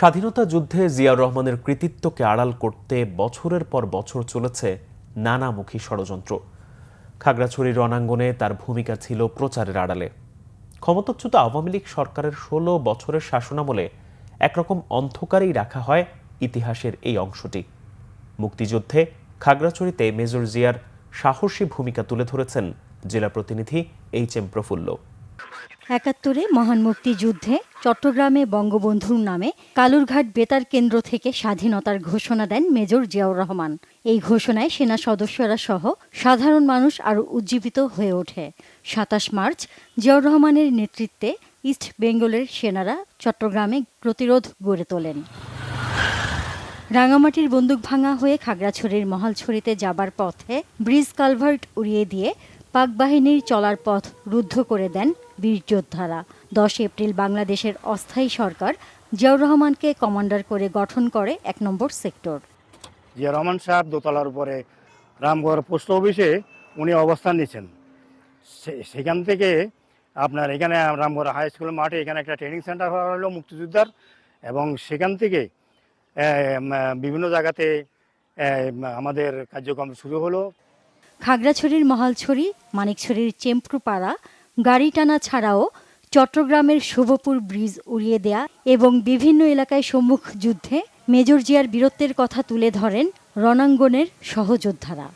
স্বাধীনতা যুদ্ধে জিয়াউর রহমানের কৃতিত্বকে আড়াল করতে বছরের পর বছর চলেছে নানামুখী ষড়যন্ত্র। খাগড়াছড়ির রণাঙ্গনে তার ভূমিকা ছিল প্রচারের আড়ালে। ক্ষমতাচ্যুত আওয়ামী লীগ সরকারের ১৬ বছরের শাসনামলে একরকম অন্ধকারেই রাখা হয় ইতিহাসের এই অংশটি। মুক্তিযুদ্ধে খাগড়াছড়িতে মেজর জিয়ার সাহসী ভূমিকা তুলে ধরেছেন জেলা প্রতিনিধি এইচ.এম. প্রফুল্ল। ৭১-এ মহান মুক্তিযুদ্ধে চট্টগ্রামে বঙ্গবন্ধুর নামে কালুরঘাট বেতার কেন্দ্র থেকে স্বাধীনতার ঘোষণা দেন মেজর জিয়াউর রহমান। এই ঘোষণায় সেনা সদস্যরা সহ সাধারণ মানুষ আরও উজ্জীবিত হয়ে ওঠে। ২৭ মার্চ জিয়াউর রহমানের নেতৃত্বে ইস্ট বেঙ্গলের সেনারা চট্টগ্রামে প্রতিরোধ গড়ে তোলেন। রাঙামাটির বন্দুকভাঙা হয়ে খাগড়াছড়ির মহালছড়িতে যাবার পথে ব্রিজ কালভার্ট উড়িয়ে দিয়ে পাক বাহিনীর চলার পথ রুদ্ধ করে দেন বীর যোদ্ধারা। ১০ এপ্রিল বাংলাদেশের অস্থায়ী সরকার জিয়াউর রহমানকে কমান্ডার করে গঠন করে ১ নম্বর সেক্টর। জিয়া রহমান সাহেব দোতলার উপরে রামগড় পোস্ট অফিসে উনি অবস্থান নিচ্ছেন। সেখান থেকে আপনার এখানে রামগড় হাই স্কুল মাঠে এখানে একটা ট্রেনিং সেন্টার হওয়া হলো মুক্তিযোদ্ধার, এবং সেখান থেকে বিভিন্ন জায়গাতে আমাদের কার্যক্রম শুরু হলো। খাগড়াছড়ির মহালছড়ি, মানিকছড়ির চেম্প্রুপাড়া গাড়ি টানা ছাড়াও চট্টগ্রামের শুভপুর ব্রিজ উড়িয়ে দেয়া এবং বিভিন্ন এলাকায় সম্মুখ যুদ্ধে মেজর জিয়ার বীরত্বের কথা তুলে ধরেন রণাঙ্গনের সহযোদ্ধারা।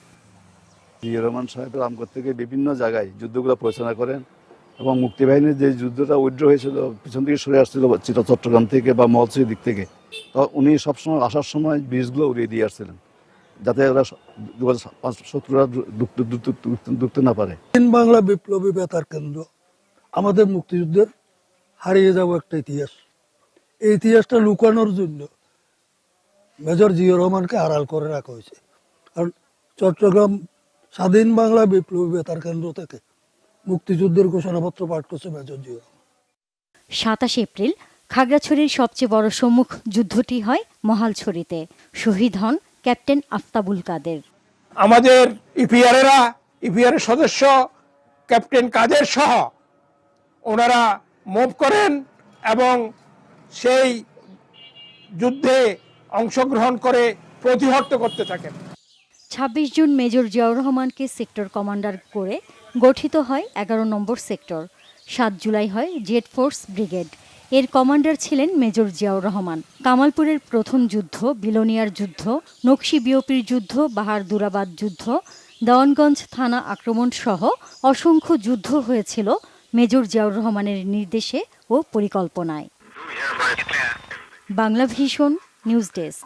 জিয়াউর রহমান সাহেব রামগড় থেকে বিভিন্ন জায়গায় যুদ্ধগুলো পরিচালনা করেন এবং মুক্তিবাহিনীর যে যুদ্ধটা উইথড্র হয়েছিল, পিছন থেকে সরে আসছিল চট্টগ্রাম থেকে বা মহলছড়ির দিক থেকে, তো উনি সবসময় আসার সময় ব্রিজগুলো উড়িয়ে দিয়ে আসছিলেন যাতে ওরা শত্রুরা ঢুকতে না পারে। বাংলা বিপ্লবী বেতার কেন্দ্র আমাদের মুক্তিযুদ্ধের হারিয়ে যাওয়া একটা ইতিহাস। এই ইতিহাসটা লুকানোর জন্য মেজর জিয়াউর রহমানকে আড়াল করে রাখা হয়েছে। কারণ চট্টগ্রাম স্বাধীন বাংলা বিপ্লবী বেতার কেন্দ্র থেকে মুক্তিযুদ্ধের ঘোষণাপত্র পাঠ করছে মেজর জিয়া। ২৭ এপ্রিল খাগড়াছড়ির সবচেয়ে বড় সম্মুখ যুদ্ধটি হয় মহালছড়িতে। শহীদ হন ক্যাপ্টেন আফতাবুল কাদের। আমাদের ইপিআর সদস্য ক্যাপ্টেন কাদের সহ ওনারা মুভ করেন এবং সেই যুদ্ধে অংশগ্রহণ করে প্রতিহত করতে থাকেন। ২৬ জুন মেজর জিয়াউর রহমানকে সেক্টর কমান্ডার করে গঠিত হয় ১১ নম্বর সেক্টর। ৭ জুলাই হয় জেড ফোর্স ব্রিগেড। এর কমান্ডার ছিলেন মেজর জিয়াউর রহমান। কামালপুরের প্রথম যুদ্ধ, বিলোনিয়ার যুদ্ধ, নকশি বিওপির যুদ্ধ, বাহারদুরাবাদ যুদ্ধ, দেওয়ানগঞ্জ থানা আক্রমণ সহ অসংখ্য যুদ্ধ হয়েছিল মেজর জিয়াউর রহমানের নির্দেশে ও পরিকল্পনায়। Bangla vision news desk.